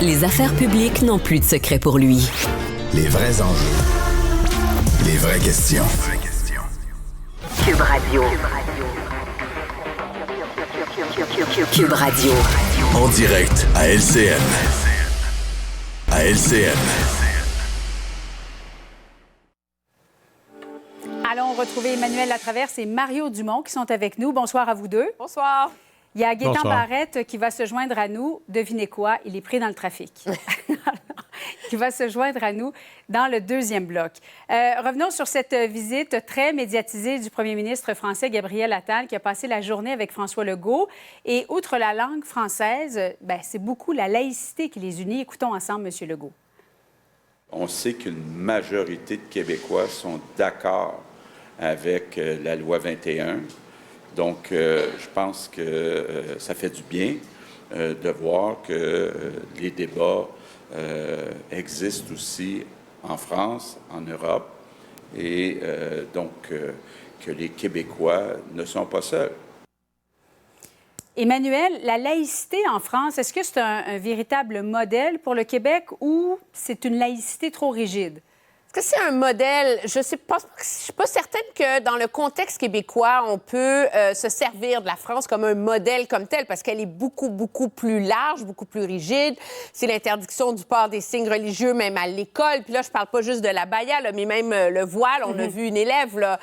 Les affaires publiques n'ont plus de secret pour lui. Les vrais enjeux. Les vraies questions. Cube Radio. Cube Radio. En direct à LCN. À LCN. Allons retrouver Emmanuel Latraverse et Mario Dumont qui sont avec nous. Bonsoir à vous deux. Bonsoir. Il y a Gaétan Barrette qui va se joindre à nous. Devinez quoi? Il est pris dans le trafic. Qui va se joindre à nous dans le deuxième bloc. Revenons sur cette visite très médiatisée du premier ministre français Gabriel Attal qui a passé la journée avec François Legault. Et outre la langue française, c'est beaucoup la laïcité qui les unit. Écoutons ensemble M. Legault. On sait qu'une majorité de Québécois sont d'accord avec la loi 21. Donc, je pense que ça fait du bien de voir que les débats existent aussi en France, en Europe, et que les Québécois ne sont pas seuls. Emmanuel, la laïcité en France, est-ce que c'est un véritable modèle pour le Québec ou c'est une laïcité trop rigide? Est-ce que c'est un modèle? Je ne suis pas certaine que dans le contexte québécois, on peut se servir de la France comme un modèle comme tel, parce qu'elle est beaucoup, beaucoup plus large, beaucoup plus rigide. C'est l'interdiction du port des signes religieux, même à l'école. Puis là, je parle pas juste de l'abaya, là, mais même le voile. On a vu une élève là,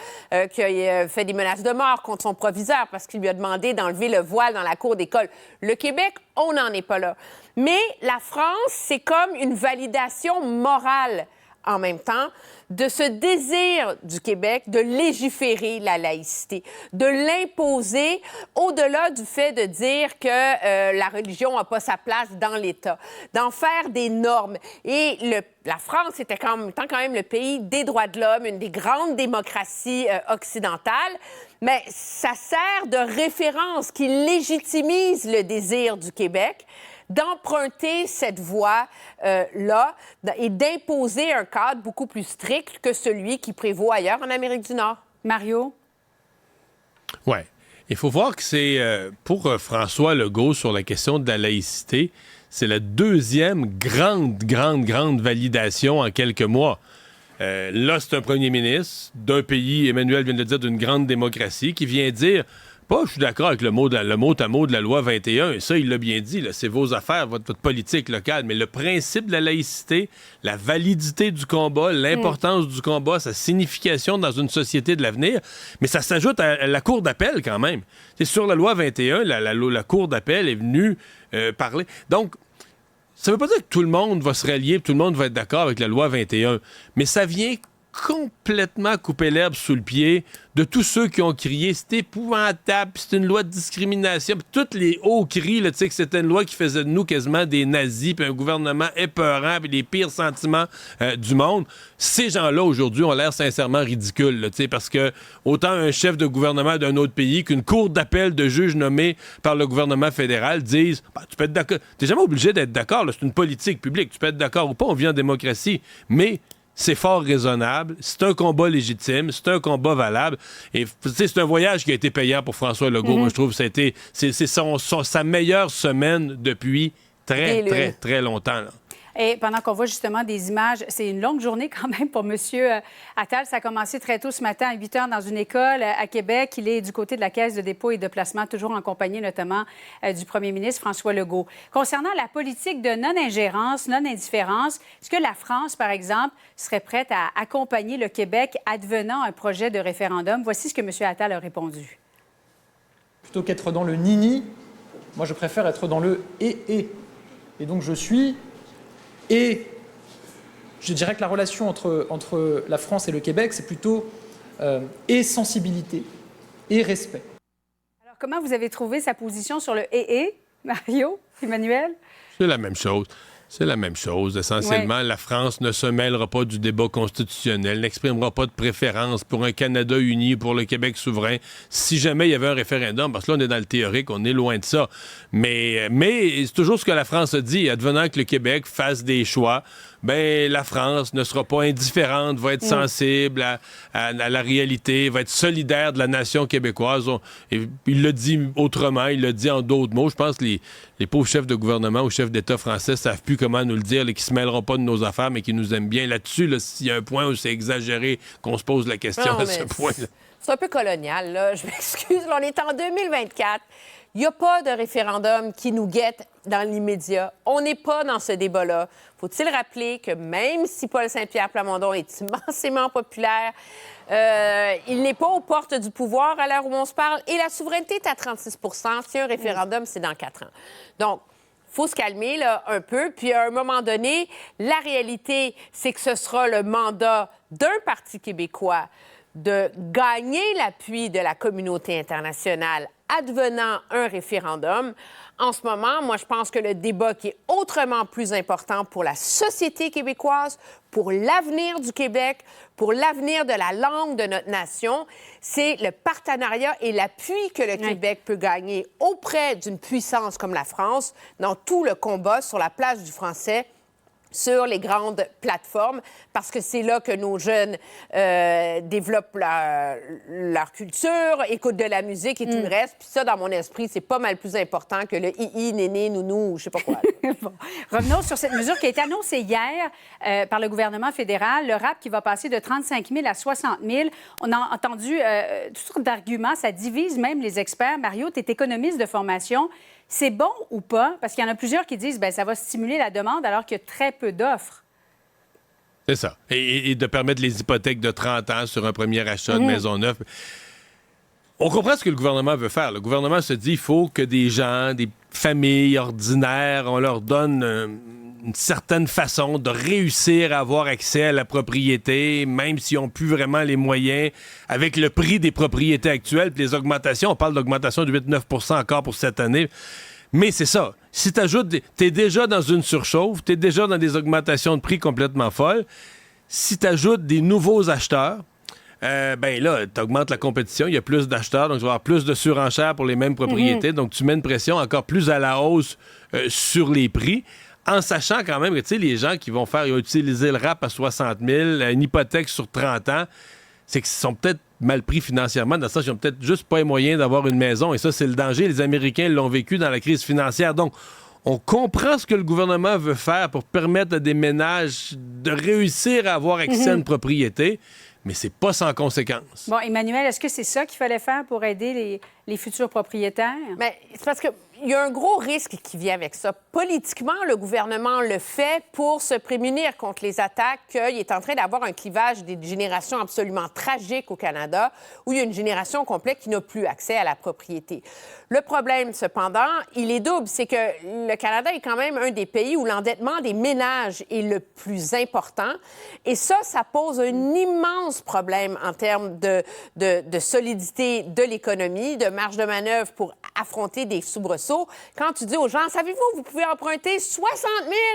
qui a fait des menaces de mort contre son proviseur parce qu'il lui a demandé d'enlever le voile dans la cour d'école. Le Québec, on n'en est pas là. Mais la France, c'est comme une validation morale en même temps, de ce désir du Québec de légiférer la laïcité, de l'imposer au-delà du fait de dire que la religion n'a pas sa place dans l'État, d'en faire des normes. Et la France était quand même le pays des droits de l'homme, une des grandes démocraties occidentales, mais ça sert de référence qui légitimise le désir du Québec d'emprunter cette voie-là et d'imposer un cadre beaucoup plus strict que celui qui prévaut ailleurs en Amérique du Nord. Mario? Oui. Il faut voir que c'est, pour François Legault, sur la question de la laïcité, c'est la deuxième grande validation en quelques mois. Là, c'est un premier ministre d'un pays, Emmanuel vient de le dire, d'une grande démocratie, qui vient dire... je suis d'accord avec le mot à mot de la loi 21, et ça, il l'a bien dit, là, c'est vos affaires, votre politique locale, mais le principe de la laïcité, la validité du combat, l'importance du combat, sa signification dans une société de l'avenir, mais ça s'ajoute à la Cour d'appel quand même. C'est sur la loi 21, la Cour d'appel est venue parler. Donc, ça veut pas dire que tout le monde va se rallier, tout le monde va être d'accord avec la loi 21, mais ça vient complètement couper l'herbe sous le pied de tous ceux qui ont crié c'est épouvantable, c'est une loi de discrimination, puis tous les hauts cris là, que c'était une loi qui faisait de nous quasiment des nazis, puis un gouvernement épeurant, puis les pires sentiments du monde. Ces gens-là aujourd'hui ont l'air sincèrement ridicules, là, parce que autant un chef de gouvernement d'un autre pays qu'une cour d'appel de juges nommés par le gouvernement fédéral disent tu peux être d'accord, t'es jamais obligé d'être d'accord, là, c'est une politique publique, tu peux être d'accord ou pas, on vit en démocratie, mais c'est fort raisonnable, c'est un combat légitime, c'est un combat valable. Et c'est un voyage qui a été payant pour François Legault. Moi, je trouve que c'est sa meilleure semaine depuis très longtemps. Là. Et pendant qu'on voit justement des images, c'est une longue journée quand même pour M. Attal. Ça a commencé très tôt ce matin à 8 h dans une école à Québec. Il est du côté de la Caisse de dépôt et de placement, toujours en compagnie notamment du premier ministre François Legault. Concernant la politique de non-ingérence, non-indifférence, est-ce que la France, par exemple, serait prête à accompagner le Québec advenant un projet de référendum? Voici ce que M. Attal a répondu. Plutôt qu'être dans le ni-ni, moi je préfère être dans le et. Et donc je suis... Et je dirais que la relation entre la France et le Québec, c'est plutôt et sensibilité et respect. Alors, comment vous avez trouvé sa position sur le et, Mario, Emmanuel? C'est la même chose. C'est la même chose. Essentiellement, la France ne se mêlera pas du débat constitutionnel, n'exprimera pas de préférence pour un Canada uni, pour le Québec souverain, si jamais il y avait un référendum, parce que là, on est dans le théorique, on est loin de ça. Mais c'est toujours ce que la France a dit, advenant que le Québec fasse des choix, ben la France ne sera pas indifférente, va être sensible à la réalité, va être solidaire de la nation québécoise. Il l'a dit autrement, il l'a dit en d'autres mots. Je pense que les pauvres chefs de gouvernement ou chefs d'État français savent plus comment nous le dire, qui se mêleront pas de nos affaires, mais qui nous aiment bien. Là-dessus, là, s'il y a un point où c'est exagéré qu'on se pose la question à ce point-là. C'est un peu colonial, là. Je m'excuse. Là, on est en 2024. Il n'y a pas de référendum qui nous guette dans l'immédiat. On n'est pas dans ce débat-là. Faut-il rappeler que même si Paul Saint-Pierre Plamondon est immensément populaire, il n'est pas aux portes du pouvoir à l'heure où on se parle et la souveraineté est à 36 %. Si un référendum, c'est dans 4 ans. Donc, il faut se calmer là, un peu. Puis, à un moment donné, la réalité, c'est que ce sera le mandat d'un Parti québécois de gagner l'appui de la communauté internationale advenant un référendum. En ce moment, moi, je pense que le débat qui est autrement plus important pour la société québécoise, pour l'avenir du Québec, pour l'avenir de la langue de notre nation, c'est le partenariat et l'appui que le Québec peut gagner auprès d'une puissance comme la France dans tout le combat sur la place du français sur les grandes plateformes, parce que c'est là que nos jeunes développent leur culture, écoutent de la musique et tout le reste. Puis ça, dans mon esprit, c'est pas mal plus important que le hihi, néné, nounou, ou je sais pas quoi. Bon. Revenons sur cette mesure qui a été annoncée hier par le gouvernement fédéral, le RAP qui va passer de 35 000 à 60 000. On a entendu toutes sortes d'arguments, ça divise même les experts. Mario, tu es économiste de formation. C'est bon ou pas? Parce qu'il y en a plusieurs qui disent que ça va stimuler la demande alors qu'il y a très peu d'offres. C'est ça. Et de permettre les hypothèques de 30 ans sur un premier achat de maison neuve. On comprend ce que le gouvernement veut faire. Le gouvernement se dit qu'il faut que des gens, des familles ordinaires, on leur donne une certaine façon de réussir à avoir accès à la propriété, même s'ils n'ont plus vraiment les moyens, avec le prix des propriétés actuelles, puis les augmentations. On parle d'augmentation de 8-9 % encore pour cette année. Mais c'est ça. Si t'es déjà dans une surchauffe, t'es déjà dans des augmentations de prix complètement folles. Si t'ajoutes des nouveaux acheteurs, ben là, t'augmentes la compétition, il y a plus d'acheteurs, donc tu vas avoir plus de surenchères pour les mêmes propriétés. Donc tu mets une pression encore plus à la hausse sur les prix. En sachant quand même que, tu sais, les gens qui vont utiliser le RAP à 60 000, une hypothèque sur 30 ans, c'est qu'ils sont peut-être mal pris financièrement, dans le sens qu'ils n'ont peut-être juste pas les moyens d'avoir une maison. Et ça, c'est le danger. Les Américains l'ont vécu dans la crise financière. Donc, on comprend ce que le gouvernement veut faire pour permettre à des ménages de réussir à avoir accès à une propriété, mais c'est pas sans conséquence. Bon, Emmanuel, est-ce que c'est ça qu'il fallait faire pour aider les futurs propriétaires? Bien, c'est parce que il y a un gros risque qui vient avec ça. Politiquement, le gouvernement le fait pour se prémunir contre les attaques qu'il est en train d'avoir un clivage des générations absolument tragique au Canada, où il y a une génération complète qui n'a plus accès à la propriété. Le problème, cependant, il est double. C'est que le Canada est quand même un des pays où l'endettement des ménages est le plus important. Et ça pose un immense problème en termes de solidité de l'économie, de marge de manœuvre pour affronter des soubresauts. Quand tu dis aux gens, savez-vous, vous pouvez emprunter 60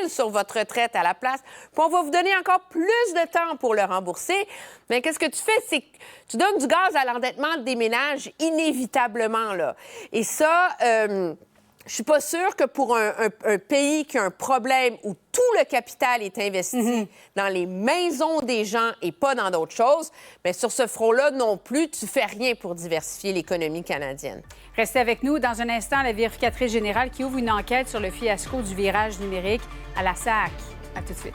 000 sur votre retraite à la place, puis on va vous donner encore plus de temps pour le rembourser. Mais qu'est-ce que tu fais? C'est que tu donnes du gaz à l'endettement des ménages inévitablement, là. Et ça, je suis pas sûre que pour un pays qui a un problème où tout le capital est investi dans les maisons des gens et pas dans d'autres choses, bien, sur ce front-là non plus, tu fais rien pour diversifier l'économie canadienne. Restez avec nous. Dans un instant, la vérificatrice générale qui ouvre une enquête sur le fiasco du virage numérique à la SAC. À tout de suite.